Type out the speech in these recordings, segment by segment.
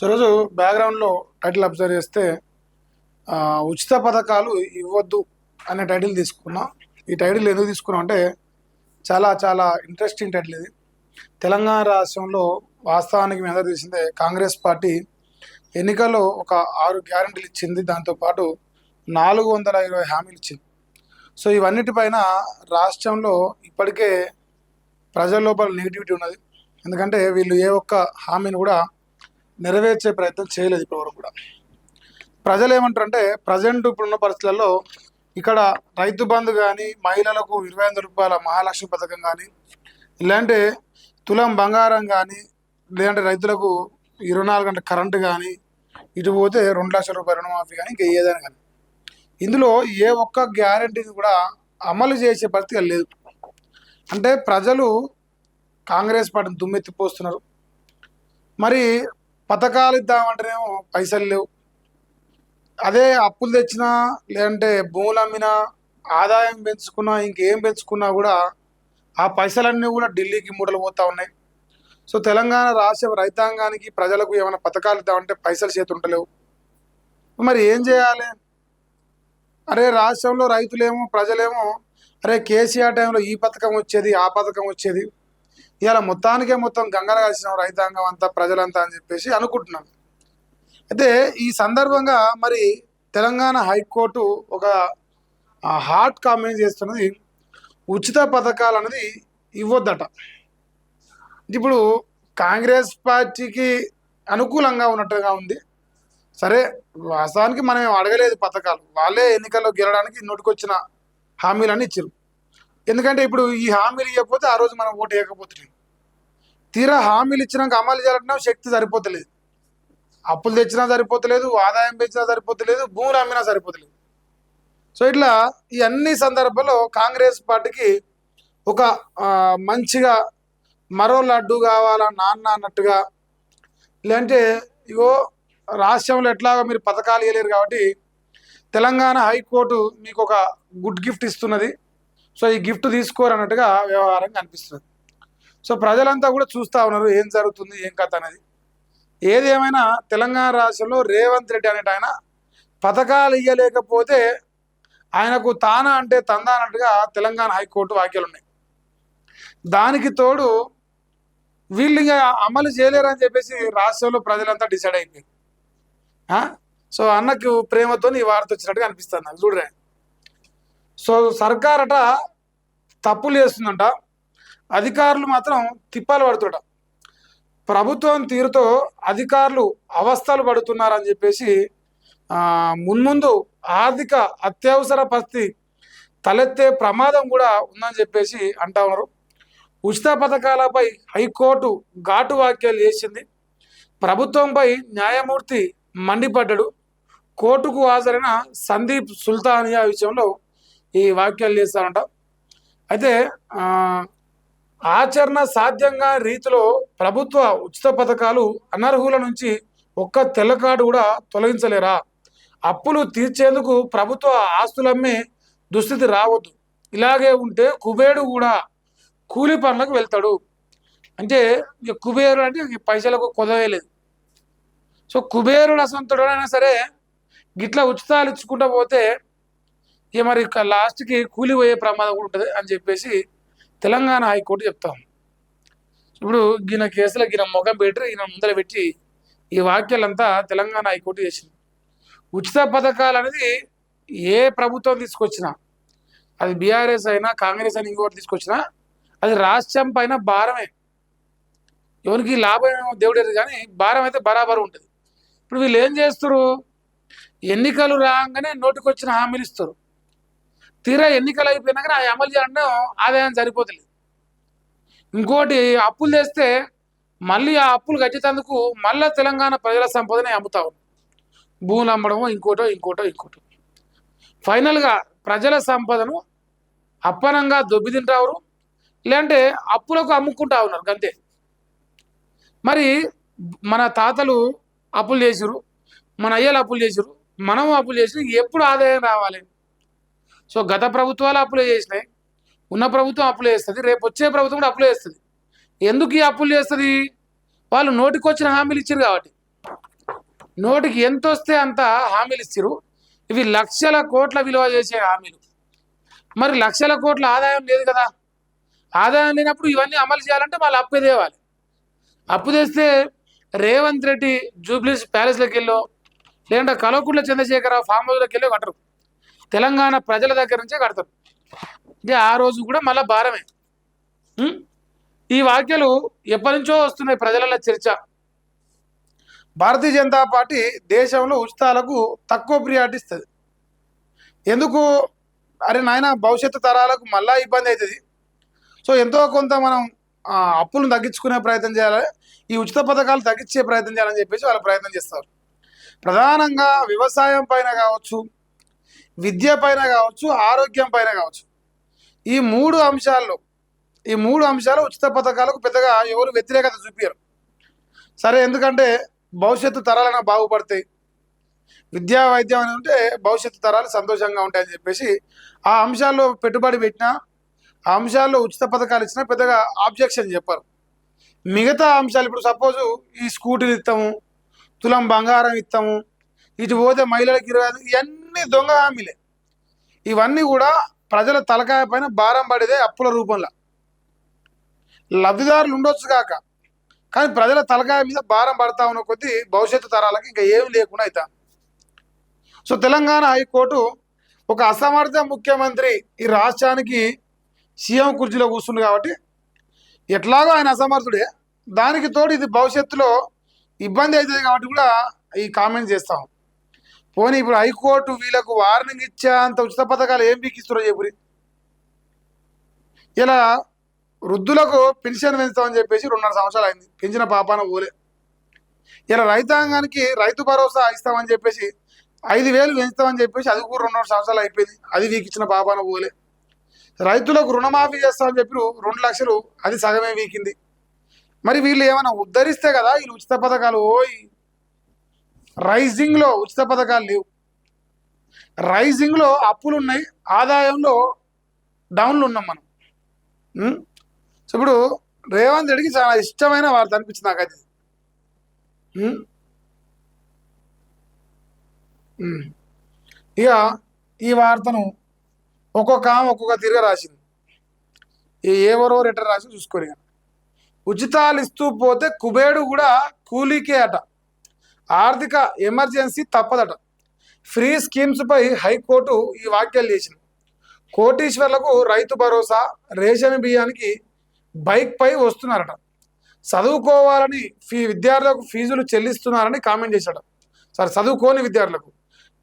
ఈరోజు బ్యాక్గ్రౌండ్లో title observe చేస్తే ఉచిత పథకాలు ఇవ్వద్దు అనే టైటిల్ తీసుకున్నాం. ఈ టైటిల్ ఎందుకు తీసుకున్నాం అంటే చాలా చాలా ఇంట్రెస్టింగ్ టైటిల్ ఇది. తెలంగాణ రాష్ట్రంలో వాస్తవానికి మీ అందరూ తెలిసిందే, కాంగ్రెస్ పార్టీ ఎన్నికల్లో ఒక 6 గ్యారెంటీలు ఇచ్చింది. దాంతోపాటు 420 హామీలు ఇచ్చింది. సో ఇవన్నిటిపైన రాష్ట్రంలో ఇప్పటికే ప్రజల లోపల నెగిటివిటీ ఉన్నది. ఎందుకంటే వీళ్ళు ఏ ఒక్క హామీని కూడా నెరవేర్చే ప్రయత్నం చేయలేదు ఇప్పటివరకు కూడా. ప్రజలు ఏమంటారంటే ప్రజెంట్ ఇప్పుడున్న పరిస్థితులలో ఇక్కడ రైతు బంధు కానీ, మహిళలకు 25,000 రూపాయల మహాలక్ష్మి పథకం కానీ, ఇలాంటి తులం బంగారం కానీ, లేదంటే రైతులకు 24 గంటల కరెంటు కానీ, ఇటు పోతే 2,00,000 రూపాయల రుణమాఫీ కానీ, ఇంకా ఏదైనా కానీ, ఇందులో ఏ ఒక్క గ్యారంటీని కూడా అమలు చేసే పరిస్థితి లేదు. అంటే ప్రజలు కాంగ్రెస్ పార్టీని దుమ్మెత్తిపోస్తున్నారు. మరి పథకాలు ఇద్దామంటేనేమో పైసలు లేవు. అదే అప్పులు తెచ్చినా, లేదంటే భూములు అమ్మినా, ఆదాయం పెంచుకున్నా, ఇంకేం పెంచుకున్నా కూడా ఆ పైసలన్నీ కూడా ఢిల్లీకి మూటలు పోతూ ఉన్నాయి. సో తెలంగాణ రాష్ట్ర రైతాంగానికి, ప్రజలకు ఏమైనా పథకాలు ఇద్దామంటే పైసలు చేతి ఉంటలేవు. మరి ఏం చేయాలి? అరే రాష్ట్రంలో రైతులేమో, ప్రజలేమో అరే కేసీఆర్ టైంలో ఈ పథకం వచ్చేది, ఆ పథకం వచ్చేది, ఇవాళ మొత్తం గంగలు కలిసిన రైతాంగం అంతా, ప్రజలంతా అని చెప్పేసి అనుకుంటున్నాం. అయితే ఈ సందర్భంగా మరి తెలంగాణ హైకోర్టు ఒక హాట్ కామెంట్ చేస్తున్నది. ఉచిత పథకాలు అనేది ఇవ్వద్దట. ఇప్పుడు కాంగ్రెస్ పార్టీకి అనుకూలంగా ఉన్నట్టుగా ఉంది. సరే, వాస్తవానికి మనం ఏం అడగలేదు పథకాలు, వాళ్ళే ఎన్నికల్లో గెలవడానికి నోటికొచ్చిన హామీలన్నీ ఇచ్చారు. ఎందుకంటే ఇప్పుడు ఈ హామీలు ఇవ్వకపోతే ఆ రోజు మనం ఓటు వేయకపోతున్నాం. తీరా హామీలు ఇచ్చినాక అమలు చేయాలంటే శక్తి సరిపోతలేదు. అప్పులు తెచ్చినా సరిపోతలేదు, ఆదాయం పెంచినా సరిపోతలేదు, భూములు అమ్మినా సరిపోతలేదు. సో ఇట్లా ఈ అన్ని సందర్భాల్లో కాంగ్రెస్ పార్టీకి ఒక మంచిగా మరో లడ్డు కావాలా నాన్న అన్నట్టుగా, లేదంటే ఇగో రాష్ట్రంలో ఎట్లాగో మీరు పథకాలు ఇవ్వలేరు కాబట్టి తెలంగాణ హైకోర్టు మీకు ఒక గుడ్ గిఫ్ట్ ఇస్తున్నది, సో ఈ గిఫ్ట్ తీసుకోరు అన్నట్టుగా వ్యవహారం కనిపిస్తుంది. సో ప్రజలంతా కూడా చూస్తూ ఉన్నారు ఏం జరుగుతుంది, ఏం కథ అనేది. ఏది ఏమైనా తెలంగాణ రాష్ట్రంలో రేవంత్ రెడ్డి అనేట ఆయన పథకాలు ఇవ్వలేకపోతే ఆయనకు తానా అంటే తందా అన్నట్టుగా తెలంగాణ హైకోర్టు వ్యాఖ్యలు ఉన్నాయి. దానికి తోడు వీళ్ళు ఇంకా అమలు చేయలేరని చెప్పేసి రాష్ట్రంలో ప్రజలంతా డిసైడ్ అయిపోయింది. సో అన్నకు ప్రేమతో ఈ వార్త వచ్చినట్టుగా అనిపిస్తుంది నాకు. చూడరే, సో సర్కార్ అట తప్పులు చేస్తుందంట, అధికారులు మాత్రం తిప్పాలు పడుతుంట. ప్రభుత్వం తీరుతో అధికారులు అవస్థలు పడుతున్నారని చెప్పేసి మున్ముందు ఆర్థిక అత్యవసర పరిస్థితి తలెత్తే ప్రమాదం కూడా ఉందని చెప్పేసి అంటా ఉన్నారు. ఉచిత పథకాలపై హైకోర్టు ఘాటు వ్యాఖ్యలు చేసింది. ప్రభుత్వంపై న్యాయమూర్తి మండిపడ్డాడు. కోర్టుకు హాజరైన సందీప్ సుల్తానియా విషయంలో ఈ వ్యాఖ్యలు చేస్తారంట. అయితే ఆచరణ సాధ్యంగా రీతిలో ప్రభుత్వ ఉచిత పథకాలు అనర్హుల నుంచి ఒక్క తెల్లకాడు కూడా తొలగించలేరా? అప్పులు తీర్చేందుకు ప్రభుత్వ ఆస్తులమ్మే దుస్థితి రావద్దు. ఇలాగే ఉంటే కుబేరుడు కూడా కూలి పనులకు వెళ్తాడు. అంటే ఇక కుబేరుడు అంటే పైసలకు కొదవేలేదు. సో కుబేరుడు అసంతుడైనా సరే గిట్లా ఉచితాలు ఇచ్చుకుంటూ పోతే ఇక మరి లాస్ట్కి కూలి పోయే ప్రమాదం కూడా ఉంటుంది అని చెప్పేసి తెలంగాణ హైకోర్టు చెప్తాం. ఇప్పుడు ఈయన కేసులో ఈయన ముఖం పెట్టి ఈయన ముందర పెట్టి ఈ వ్యాఖ్యలంతా తెలంగాణ హైకోర్టు చేసింది. ఉచిత పథకాలు అనేది ఏ ప్రభుత్వం తీసుకొచ్చినా, అది బీఆర్ఎస్ అయినా కాంగ్రెస్ అయినా ఇంకోటి తీసుకొచ్చినా, అది రాష్ట్రం పైన భారమే. ఎవరికి లాభం ఏమో దేవుడేది, కానీ భారం అయితే బరాబరు ఉంటుంది. ఇప్పుడు వీళ్ళు ఏం చేస్తారు? ఎన్నికలు రాగానే నోటికొచ్చిన హామీలు ఇస్తారు. తీరా ఎన్నికలు అయిపోయినాక ఆ అమలు చేయడం ఆదాయం సరిపోతలేదు. ఇంకోటి అప్పులు తెస్తే మళ్ళీ ఆ అప్పులు కట్టేందుకు మళ్ళీ తెలంగాణ ప్రజల సంపదనే అమ్ముతా ఉన్నారు. భూములు అమ్మడమో ఇంకోటో. ఫైనల్గా ప్రజల సంపదను అప్పనంగా దొబ్బి తింటారు, లేదంటే అప్పులకు అమ్ముకుంటా ఉన్నారు అంతే. మరి మన తాతలు అప్పులు చేసిరు, మన అయ్యలు అప్పులు చేసిరు, మనం అప్పులు చేసి ఎప్పుడు ఆదాయం రావాలి? సో గత ప్రభుత్వాలు అప్పులు చేసినాయి, ఉన్న ప్రభుత్వం అప్పులు చేస్తుంది, రేపు వచ్చే ప్రభుత్వం కూడా అప్పులు చేస్తుంది. ఎందుకు ఈ అప్పులు చేస్తుంది? వాళ్ళు నోటికొచ్చిన హామీలు ఇచ్చారు కాబట్టి. నోటికి ఎంత వస్తే అంత హామీలు ఇస్తారు. ఇవి లక్షల కోట్ల విలువ చేసే హామీలు. మరి లక్షల కోట్ల ఆదాయం లేదు కదా. ఆదాయం లేనప్పుడు ఇవన్నీ అమలు చేయాలంటే మళ్ళీ అప్పు తేవాలి. అప్పు తెస్తే రేవంత్ రెడ్డి జూబ్లీస్ ప్యాలెస్లోకి వెళ్ళో లేదంటే కల్వకుంట్ల చంద్రశేఖరరావు ఫామ్ హౌస్లోకి వెళ్ళో కట్టరు. తెలంగాణ ప్రజల దగ్గర నుంచే కడతారు. ఇది ఆ రోజు కూడా మళ్ళీ భారమే. ఈ వాక్యాలు ఎప్పటి నుంచో వస్తున్నాయి ప్రజలలో చర్చ. భారతీయ జనతా పార్టీ దేశంలో ఉచితాలకు తక్కువ ప్రియారిటీ ఇస్తుంది. ఎందుకు? అరే నాయన, భవిష్యత్తు తరాలకు మళ్ళా ఇబ్బంది అవుతుంది. సో ఎంతో కొంత మనం అప్పులను తగ్గించుకునే ప్రయత్నం చేయాలి, ఈ ఉచిత పథకాలు తగ్గించే ప్రయత్నం చేయాలని చెప్పేసి వాళ్ళు ప్రయత్నం చేస్తారు. ప్రధానంగా వ్యవసాయం పైన కావచ్చు, విద్య పైన కావచ్చు, ఆరోగ్యం పైన కావచ్చు, ఈ మూడు అంశాలు ఉచిత పథకాలకు పెద్దగా ఎవరు వ్యతిరేకత చూపించరు. సరే, ఎందుకంటే భవిష్యత్తు తరాలను బాగుపడతాయి, విద్యా వైద్యం అని ఉంటే భవిష్యత్తు తరాలు సంతోషంగా ఉంటాయని చెప్పేసి ఆ అంశాల్లో పెట్టుబడి పెట్టినా, ఆ అంశాల్లో ఉచిత పథకాలు ఇచ్చినా పెద్దగా ఆబ్జెక్షన్ చెప్పరు. మిగతా అంశాలు, ఇప్పుడు సపోజు ఈ స్కూటీలు ఇస్తాము, తులం బంగారం ఇస్తాము, ఇటు పోతే మహిళలకు 20, ఇవన్నీ దొంగ హామీలే. ఇవన్నీ కూడా ప్రజల తలకాయ పైన భారం పడేదే అప్పుల రూపంలో. లబ్ధిదారులు ఉండొచ్చు కాక, కానీ ప్రజల తలకాయ మీద భారం పడతా ఉన్న కొద్దీ భవిష్యత్తు తరాలకు ఇంకా ఏమి లేకుండా అవుతా. సో తెలంగాణ హైకోర్టు ఒక అసమర్థ ముఖ్యమంత్రి ఈ రాష్ట్రానికి సీఎం కుర్చీలో కూర్చుంది కాబట్టి ఎట్లాగో ఆయన అసమర్థుడే, దానికి తోడు ఇది భవిష్యత్తులో ఇబ్బంది అవుతుంది కాబట్టి కూడా ఈ కామెంట్ చేస్తాం. పోనీ ఇప్పుడు హైకోర్టు వీళ్ళకు వార్నింగ్ ఇచ్చేంత ఉచిత పథకాలు ఏం పీకిస్తారో చెప్పురి. ఇలా వృద్ధులకు పెన్షన్ పెంచుతామని చెప్పేసి 2.5 సంవత్సరాలు అయింది, పెంచిన పాపాన పోలే. ఇలా రైతాంగానికి రైతు భరోసా ఇస్తామని చెప్పేసి 5,000 పెంచుతామని చెప్పేసి అది కూడా 2.5 సంవత్సరాలు అయిపోయింది, అది వీకిచ్చిన పాపాన పోలే. రైతులకు రుణమాఫీ చేస్తామని చెప్పి 2 లక్షలు, అది సగమే వీకింది. మరి వీళ్ళు ఏమైనా ఉద్ధరిస్తే కదా వీళ్ళు ఉచిత పథకాలు. రైజింగ్లో ఉచిత పథకాలు లేవు, రైజింగ్లో అప్పులు ఉన్నాయి, ఆదాయంలో డౌన్లు ఉన్నాం మనం. సో ఇప్పుడు రేవంత్ రెడ్డికి చాలా ఇష్టమైన వార్త అనిపించింది నాకు అది. ఇక ఈ వార్తను ఒక్కొక్క తిరిగి రాసింది. ఎవరో లెటర్ రాసి చూసుకోరు. ఉచితాలు ఇస్తూ పోతే కుబేడు కూడా కూలీకే అట, ఆర్థిక ఎమర్జెన్సీ తప్పదట. ఫ్రీ స్కీమ్స్ పై హైకోర్టు ఈ వ్యాఖ్యలు చేసింది. కోటీశ్వర్లకు రైతు భరోసా, రేషన్ బియ్యానికి బైక్ పై వస్తున్నారట, చదువుకోవాలని విద్యార్థులకు ఫీజులు చెల్లిస్తున్నారని కామెంట్ చేశాడు. సరే, చదువుకోని విద్యార్థులకు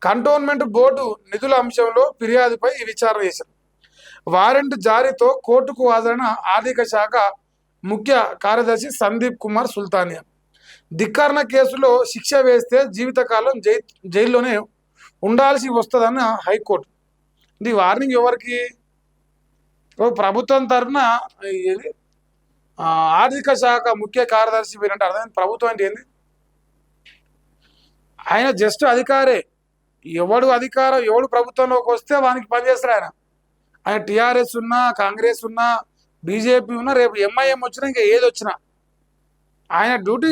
కంటోన్మెంట్ బోర్డు నిధుల అంశంలో ఫిర్యాదుపై విచారణ చేశారు. వారెంట్ జారీతో కోర్టుకు హాజరైన ఆర్థిక శాఖ ముఖ్య కార్యదర్శి సందీప్ కుమార్ సుల్తానియా ధిక్కరణ కేసులో శిక్ష వేస్తే జీవితకాలం జైల్లోనే ఉండాల్సి వస్తుందన్న హైకోర్టు. ఇది వార్నింగ్ ఎవరికి? ప్రభుత్వం తరఫున ఆర్థిక శాఖ ముఖ్య కార్యదర్శి పేరంటే అర్థమైంది. ప్రభుత్వం అంటే ఏంది? ఆయన జస్ట్ అధికారే. ఎవడు ప్రభుత్వంలోకి వస్తే వానికి పనిచేస్తాడు ఆయన టీఆర్ఎస్ ఉన్నా, కాంగ్రెస్ ఉన్నా, బీజేపీ ఉన్నా, రేపు ఎంఐఎం వచ్చినా, ఇంకా ఏది వచ్చినా ఆయన డ్యూటీ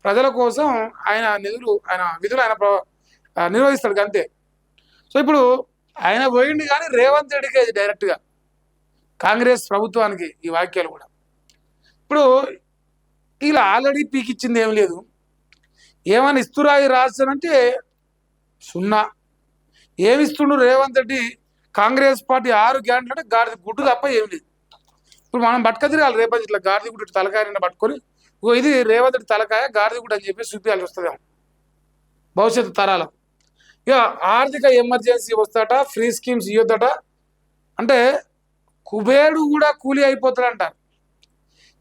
ప్రజల కోసం, ఆయన విధులు ఆయన నిర్వహిస్తాడు అంతే. సో ఇప్పుడు ఆయన పోయింది, కానీ రేవంత్ రెడ్డికి డైరెక్ట్గా కాంగ్రెస్ ప్రభుత్వానికి ఈ వాక్యాలు కూడా. ఇప్పుడు ఇలా ఆల్రెడీ పీకిచ్చింది ఏం లేదు. ఏమైనా ఇస్తురా ఈ రాష్ట్రం అంటే సున్నా. ఏమిస్తుండు రేవంత్ రెడ్డి? కాంగ్రెస్ పార్టీ 6 గ్యారెంటీలు అంటే గాడిద గుడ్డు తప్ప ఏం లేదు. ఇప్పుడు మనం బట్క తిరగాలి, రేపటి ఇట్లా గాడిద గుడ్డు తలకాయ పట్టుకొని, ఇది రేవంత్ రెడ్డి తలకాయ గాడిద గుడ్డు అని చెప్పి చూపించాల్సి వస్తుంది భవిష్యత్తు తరాలకు. ఇక ఆర్థిక ఎమర్జెన్సీ వస్తాట, ఫ్రీ స్కీమ్స్ ఇవ్వద్దట అంటే కుబేడు కూడా కూలీ అయిపోతాడంట.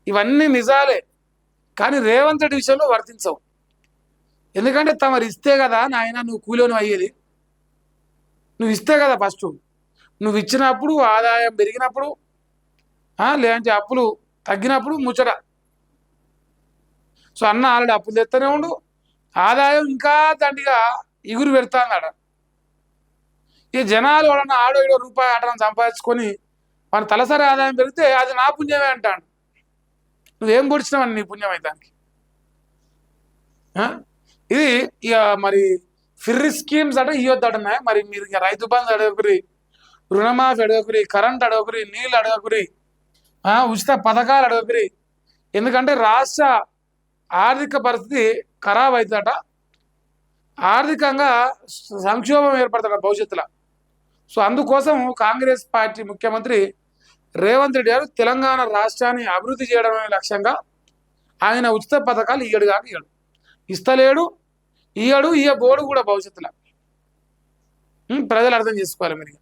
ఇవన్నీ నిజాలే, కానీ రేవంత్ రెడ్డి విషయంలో వర్తించవు. ఎందుకంటే తమరు ఇస్తే కదా నాయన నువ్వు కూలీని అయ్యేది. నువ్వు ఇస్తే కదా ఫస్ట్. నువ్వు ఇచ్చినప్పుడు ఆదాయం పెరిగినప్పుడు, లేదంటే అప్పులు తగ్గినప్పుడు ముచ్చట. సో అన్న ఆల్రెడీ అప్పులు తెస్తూనే ఉండు, ఆదాయం ఇంకా దండిగా ఇగురు పెడతా అన్నాడ. ఈ జనాలు వాళ్ళన్న ఆడో 7 రూపాయలు ఆటను సంపాదించుకొని మన తలసరి ఆదాయం పెరిగితే అది నా పుణ్యమే అంటాడు. నువ్వేం పొడిచినావని నీ పుణ్యం అయితే దానికి. ఇది ఇక మరి ఫ్రీ స్కీమ్స్ అంటే ఇవ్వద్దన్నాయి. మరి మీరు ఇక రైతు బంధు అడగకురి, రుణమాఫీ అడగకురి, కరెంట్ అడగకురి, నీళ్ళు అడగకురి, ఉచిత పథకాలు అడగకురి. ఎందుకంటే రాష్ట్ర ఆర్థిక పరిస్థితి ఖరాబ్ అవుతుందట, ఆర్థికంగా సంక్షోభం ఏర్పడుతుందట భవిష్యత్తులో. సో అందుకోసం కాంగ్రెస్ పార్టీ ముఖ్యమంత్రి రేవంత్ రెడ్డి గారు తెలంగాణ రాష్ట్రాన్ని అభివృద్ధి చేయడం అనే లక్ష్యంగా ఆయన ఉచిత పథకాలు ఇయ్యడు కాక ఇయ్యడు, ఇస్తలేడు, ఇయ్య బోర్డు కూడా భవిష్యత్తులో. ప్రజలు అర్థం చేసుకోవాలి. మీరు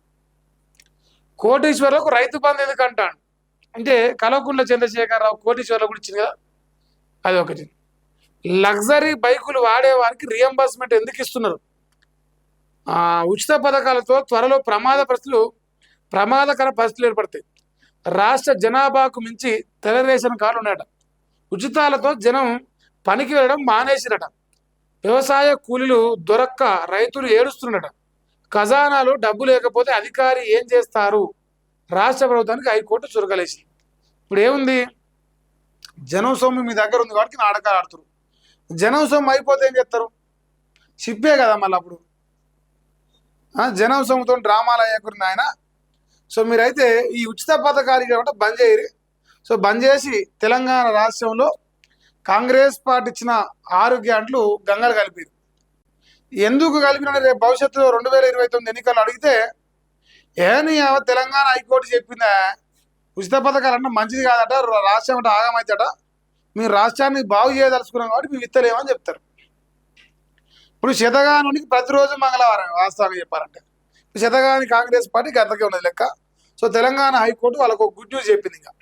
కోటీశ్వరులకు రైతు బంధు ఎందుకు అంటాడు అంటే కల్వకుంట్ల చంద్రశేఖరరావు కోటీశ్వరులకు కూడా ఇచ్చింది కదా, అది ఒకటి. లగ్జరీ బైకులు వాడే వారికి రియంబర్స్మెంట్ ఎందుకు ఇస్తున్నారు? ఉచిత పథకాలతో త్వరలో ప్రమాదకర పరిస్థితులు ఏర్పడతాయి. రాష్ట్ర జనాభాకు మించి తెల్ల రేషన్ కార్డులు ఉన్నాయట. ఉచితాలతో జనం పనికి వెళ్ళడం మానేసిరట. వ్యవసాయ కూలీలు దొరక్క రైతులు ఏడుస్తున్నట. ఖజానాలో డబ్బు లేకపోతే అధికారి ఏం చేస్తారు? రాష్ట్ర ప్రభుత్వానికి హైకోర్టు చురకలేసి. ఇప్పుడు ఏముంది? జనం సొమ్ము మీ దగ్గర ఉంది కాబట్టి నాటకాలు ఆడుతారు. జనం సొమ్ము అయిపోతే ఏం చేస్తారు? చిప్పే కదా మళ్ళీ అప్పుడు. జనం సొమ్ముతో డ్రామాలు అయ్యకురు నాయన. సో మీరైతే ఈ ఉచిత పథకాలు కాబట్టి బంద్ చేయరు. సో బంద్ చేసి తెలంగాణ రాష్ట్రంలో కాంగ్రెస్ పార్టీ ఇచ్చిన 6 గ్యారెంటీలు గంగలు కలిపారు. ఎందుకు కలిపిన రేపు భవిష్యత్తులో 2029 ఎన్నికలు అడిగితే తెలంగాణ హైకోర్టు చెప్పిందా ఉచిత పథకాలు అంటే మంచిది కాదట, రాష్ట్రం అంటే ఆగమైతేట, మీరు రాష్ట్రాన్ని బాగు చేయదలుచుకున్నాం కాబట్టి మేము ఇత్తలేమని చెప్తారు. ఇప్పుడు శతగానునికి ప్రతిరోజు మంగళవారం వాస్తవానికి చెప్పాలంటే శతగాని కాంగ్రెస్ పార్టీ గతకే ఉన్నది లెక్క. సో తెలంగాణ హైకోర్టు వాళ్ళకు గుడ్ న్యూస్ చెప్పింది. ఇంకా